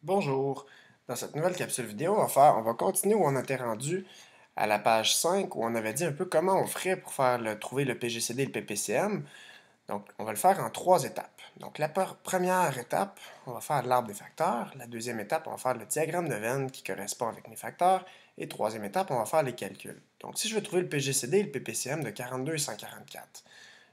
Bonjour. Dans cette nouvelle capsule vidéo, on va continuer où on était rendu à la page 5 où on avait dit un peu comment on ferait pour trouver le PGCD et le PPCM. Donc, on va le faire en trois étapes. Donc, la première étape, on va faire l'arbre des facteurs. La deuxième étape, on va faire le diagramme de Venn qui correspond avec mes facteurs. Et troisième étape, on va faire les calculs. Donc, si je veux trouver le PGCD et le PPCM de 42 et 144,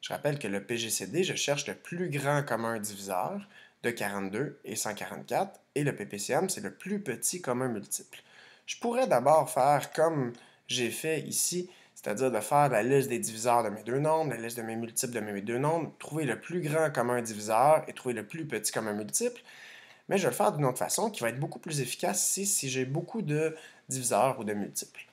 je rappelle que le PGCD, je cherche le plus grand commun diviseur de 42 et 144, et le PPCM, c'est le plus petit commun multiple. Je pourrais d'abord faire comme j'ai fait ici, c'est-à-dire de faire la liste des diviseurs de mes deux nombres, la liste de mes multiples de mes deux nombres, trouver le plus grand commun diviseur et trouver le plus petit commun multiple, mais je vais le faire d'une autre façon qui va être beaucoup plus efficace ici si j'ai beaucoup de diviseurs ou de multiples.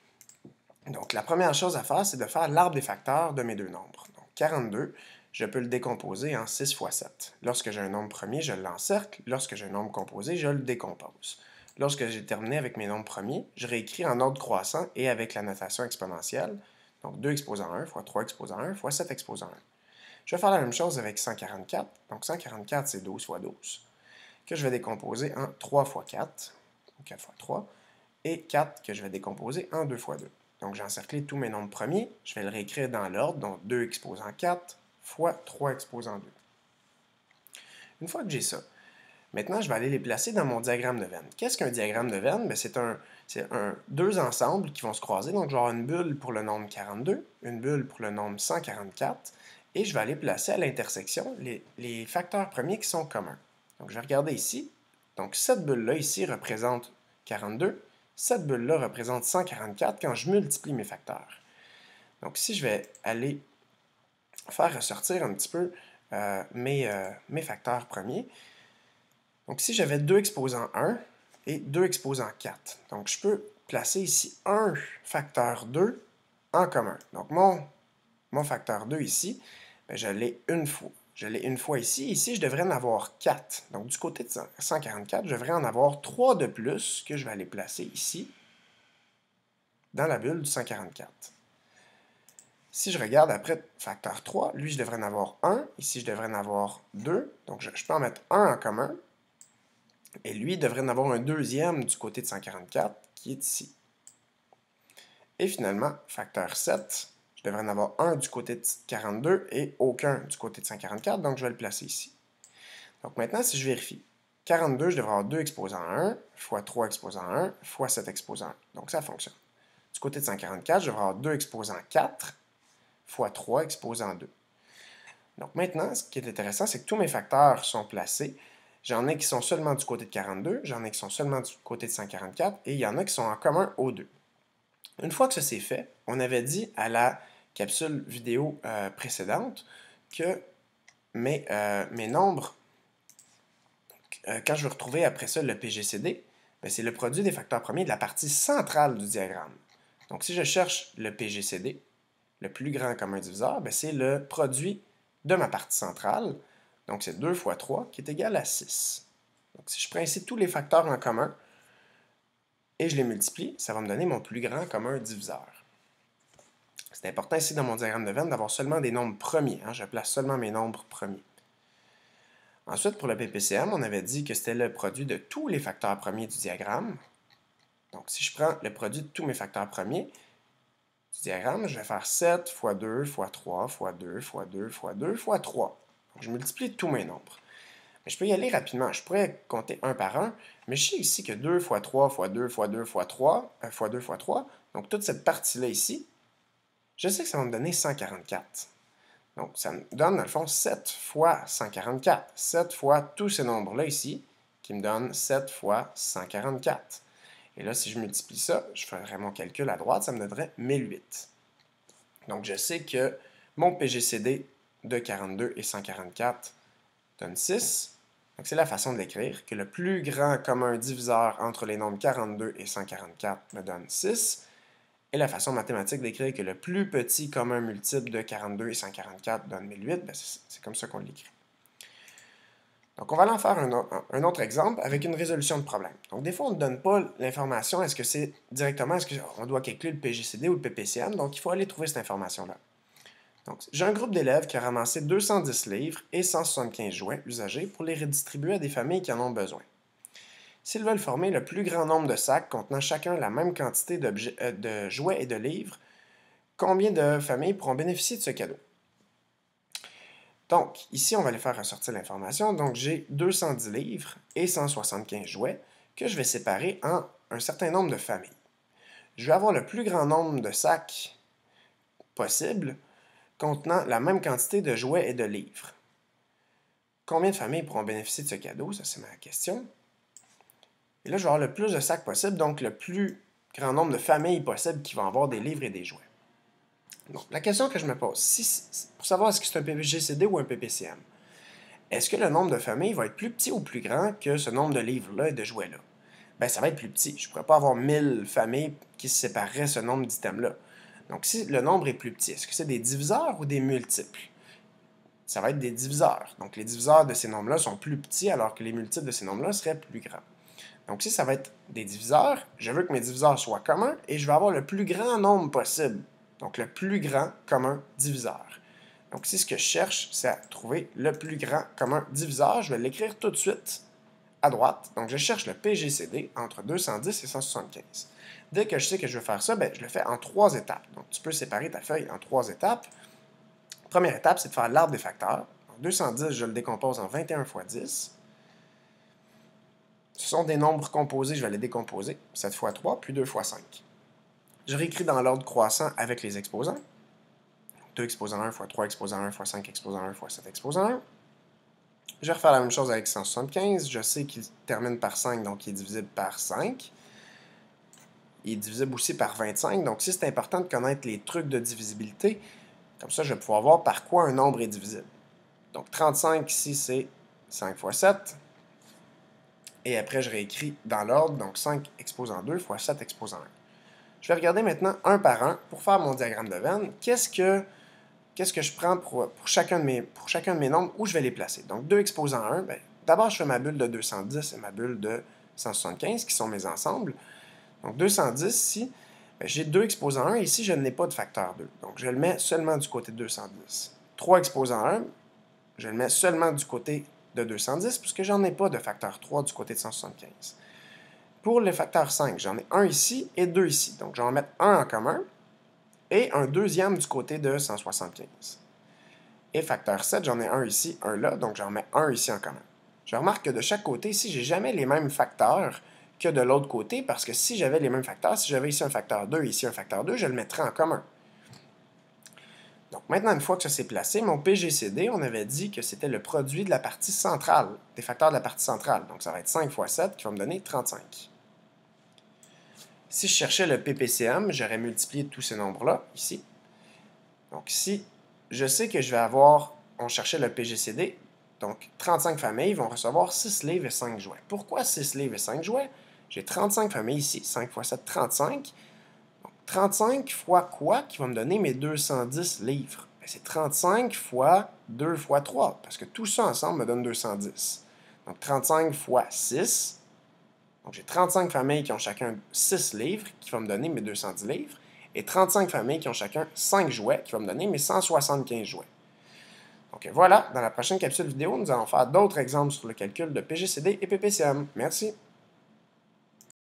Donc, la première chose à faire, c'est de faire l'arbre des facteurs de mes deux nombres. Donc, 42, je peux le décomposer en 6 fois 7. Lorsque j'ai un nombre premier, je l'encercle. Lorsque j'ai un nombre composé, je le décompose. Lorsque j'ai terminé avec mes nombres premiers, je réécris en ordre croissant et avec la notation exponentielle. Donc, 2 exposant 1 fois 3 exposant 1 fois 7 exposant 1. Je vais faire la même chose avec 144. Donc, 144, c'est 12 fois 12, que je vais décomposer en 3 fois 4, ou 4 fois 3, et 4 que je vais décomposer en 2 fois 2. Donc, j'ai encerclé tous mes nombres premiers. Je vais le réécrire dans l'ordre, donc 2 exposant 4 fois 3 exposant 2. Une fois que j'ai ça, maintenant, je vais aller les placer dans mon diagramme de Venn. Qu'est-ce qu'un diagramme de Venn? C'est deux ensembles qui vont se croiser. Donc, je vais avoir une bulle pour le nombre 42, une bulle pour le nombre 144, et je vais aller placer à l'intersection les facteurs premiers qui sont communs. Donc, je vais regarder ici. Donc, cette bulle-là ici représente 42. Cette bulle-là représente 144 quand je multiplie mes facteurs. Donc, si je vais aller faire ressortir un petit peu mes facteurs premiers, donc si j'avais 2 exposant 1 et 2 exposant 4, donc je peux placer ici un facteur 2 en commun. Donc mon facteur 2 ici, bien, je l'ai une fois. Je l'ai une fois ici. Ici, je devrais en avoir 4. Donc, du côté de 144, je devrais en avoir 3 de plus que je vais aller placer ici, dans la bulle du 144. Si je regarde après facteur 3, lui, je devrais en avoir 1. Ici, je devrais en avoir 2. Donc, je peux en mettre 1 en commun. Et lui, il devrait en avoir un deuxième du côté de 144, qui est ici. Et finalement, facteur 7, je devrais en avoir un du côté de 42 et aucun du côté de 144, donc je vais le placer ici. Donc maintenant, si je vérifie, 42, je devrais avoir 2 exposant 1, fois 3 exposant 1, fois 7 exposant 1. Donc ça fonctionne. Du côté de 144, je devrais avoir 2 exposant 4, fois 3 exposant 2. Donc maintenant, ce qui est intéressant, c'est que tous mes facteurs sont placés. J'en ai qui sont seulement du côté de 42, j'en ai qui sont seulement du côté de 144, et il y en a qui sont en commun aux deux. Une fois que ça c'est fait, on avait dit à la capsule vidéo précédente que mes nombres, quand je vais retrouver après ça le PGCD, c'est le produit des facteurs premiers de la partie centrale du diagramme. Donc si je cherche le PGCD, le plus grand commun diviseur, c'est le produit de ma partie centrale. Donc c'est 2 fois 3 qui est égal à 6. Donc si je prends ici tous les facteurs en commun et je les multiplie, ça va me donner mon plus grand commun diviseur. C'est important ici dans mon diagramme de Venn d'avoir seulement des nombres premiers. Je place seulement mes nombres premiers. Ensuite, pour le PPCM, on avait dit que c'était le produit de tous les facteurs premiers du diagramme. Donc, si je prends le produit de tous mes facteurs premiers du diagramme, je vais faire 7 fois 2 fois 3 fois 2 fois 2 fois 2 fois 3. Donc, je multiplie tous mes nombres. Mais je peux y aller rapidement. Je pourrais compter un par un, mais je sais ici que 2 fois 3 fois 2 fois 2 fois 3 fois 2 fois 3, donc toute cette partie-là ici, je sais que ça va me donner 144. Donc, ça me donne, dans le fond, 7 fois 144. 7 fois tous ces nombres-là ici, qui me donnent 7 fois 144. Et là, si je multiplie ça, je ferai mon calcul à droite, ça me donnerait 1008. Donc, je sais que mon PGCD de 42 et 144 donne 6. Donc, c'est la façon de l'écrire, que le plus grand commun diviseur entre les nombres 42 et 144 me donne 6. Et la façon mathématique d'écrire que le plus petit commun multiple de 42 et 144 donne 1008, c'est comme ça qu'on l'écrit. Donc, on va aller en faire un autre exemple avec une résolution de problème. Donc, des fois, on ne donne pas l'information, est-ce que c'est directement, est-ce qu'on doit calculer le PGCD ou le PPCM, donc il faut aller trouver cette information-là. Donc, j'ai un groupe d'élèves qui a ramassé 210 livres et 175 jouets usagés pour les redistribuer à des familles qui en ont besoin. s'ils veulent former le plus grand nombre de sacs contenant chacun la même quantité de jouets et de livres, combien de familles pourront bénéficier de ce cadeau? Donc, ici, on va aller faire ressortir l'information. Donc, j'ai 210 livres et 175 jouets que je vais séparer en un certain nombre de familles. Je vais avoir le plus grand nombre de sacs possible contenant la même quantité de jouets et de livres. Combien de familles pourront bénéficier de ce cadeau? Ça, c'est ma question. Et là, je vais avoir le plus de sacs possible, donc le plus grand nombre de familles possibles qui vont avoir des livres et des jouets. Donc, la question que je me pose, pour savoir est-ce que c'est un PGCD ou un PPCM, est-ce que le nombre de familles va être plus petit ou plus grand que ce nombre de livres-là et de jouets-là? Bien, ça va être plus petit. Je ne pourrais pas avoir 1000 familles qui se sépareraient ce nombre d'items-là. Donc, si le nombre est plus petit, est-ce que c'est des diviseurs ou des multiples? Ça va être des diviseurs. Donc, les diviseurs de ces nombres-là sont plus petits, alors que les multiples de ces nombres-là seraient plus grands. Donc, si ça va être des diviseurs, je veux que mes diviseurs soient communs et je vais avoir le plus grand nombre possible. Donc, le plus grand commun diviseur. Donc, si ce que je cherche, c'est à trouver le plus grand commun diviseur, je vais l'écrire tout de suite à droite. Donc, je cherche le PGCD entre 210 et 175. Dès que je sais que je veux faire ça, je le fais en 3 étapes. Donc, tu peux séparer ta feuille en 3 étapes. Première étape, c'est de faire l'arbre des facteurs. Donc, 210, je le décompose en 21 fois 10. Ce sont des nombres composés, je vais les décomposer. 7 fois 3, puis 2 fois 5. Je réécris dans l'ordre croissant avec les exposants. 2 exposant 1 fois 3 exposant 1 fois 5 exposant 1 fois 7 exposant 1. Je vais refaire la même chose avec 175. Je sais qu'il termine par 5, donc il est divisible par 5. Il est divisible aussi par 25. Donc, si c'est important de connaître les trucs de divisibilité, comme ça, je vais pouvoir voir par quoi un nombre est divisible. Donc, 35 ici, c'est 5 fois 7. Et après, je réécris dans l'ordre, donc 5 exposant 2 fois 7 exposant 1. Je vais regarder maintenant un par un pour faire mon diagramme de veine. Qu'est-ce que je prends pour chacun de mes nombres, où je vais les placer? Donc, 2 exposant 1, d'abord, je fais ma bulle de 210 et ma bulle de 175, qui sont mes ensembles. Donc, 210 ici, j'ai 2 exposant 1, et ici, je n'ai pas de facteur 2. Donc, je le mets seulement du côté de 210. 3 exposant 1, je le mets seulement du côté de 210, puisque j'en ai pas de facteur 3 du côté de 175. Pour le facteur 5, j'en ai un ici et 2 ici. Donc, je vais en mettre un en commun et un deuxième du côté de 175. Et facteur 7, j'en ai un ici, un là, donc j'en mets un ici en commun. Je remarque que de chaque côté, ici, j'ai jamais les mêmes facteurs que de l'autre côté, parce que si j'avais les mêmes facteurs, si j'avais ici un facteur 2 et ici un facteur 2, je le mettrais en commun. Donc maintenant, une fois que ça s'est placé, mon PGCD, on avait dit que c'était le produit de la partie centrale, des facteurs de la partie centrale. Donc ça va être 5 fois 7 qui va me donner 35. Si je cherchais le PPCM, j'aurais multiplié tous ces nombres-là, ici. Donc ici, je sais que je vais avoir, on cherchait le PGCD, donc 35 familles vont recevoir 6 livres et 5 jouets. Pourquoi 6 livres et 5 jouets? J'ai 35 familles ici, 5 fois 7, 35. Donc 35 fois quoi qui va me donner mes 210 livres? C'est 35 fois 2 fois 3, parce que tout ça ensemble me donne 210. Donc 35 fois 6. Donc, j'ai 35 familles qui ont chacun 6 livres, qui vont me donner mes 210 livres, et 35 familles qui ont chacun 5 jouets, qui vont me donner mes 175 jouets. Donc voilà, dans la prochaine capsule vidéo, nous allons faire d'autres exemples sur le calcul de PGCD et PPCM. Merci.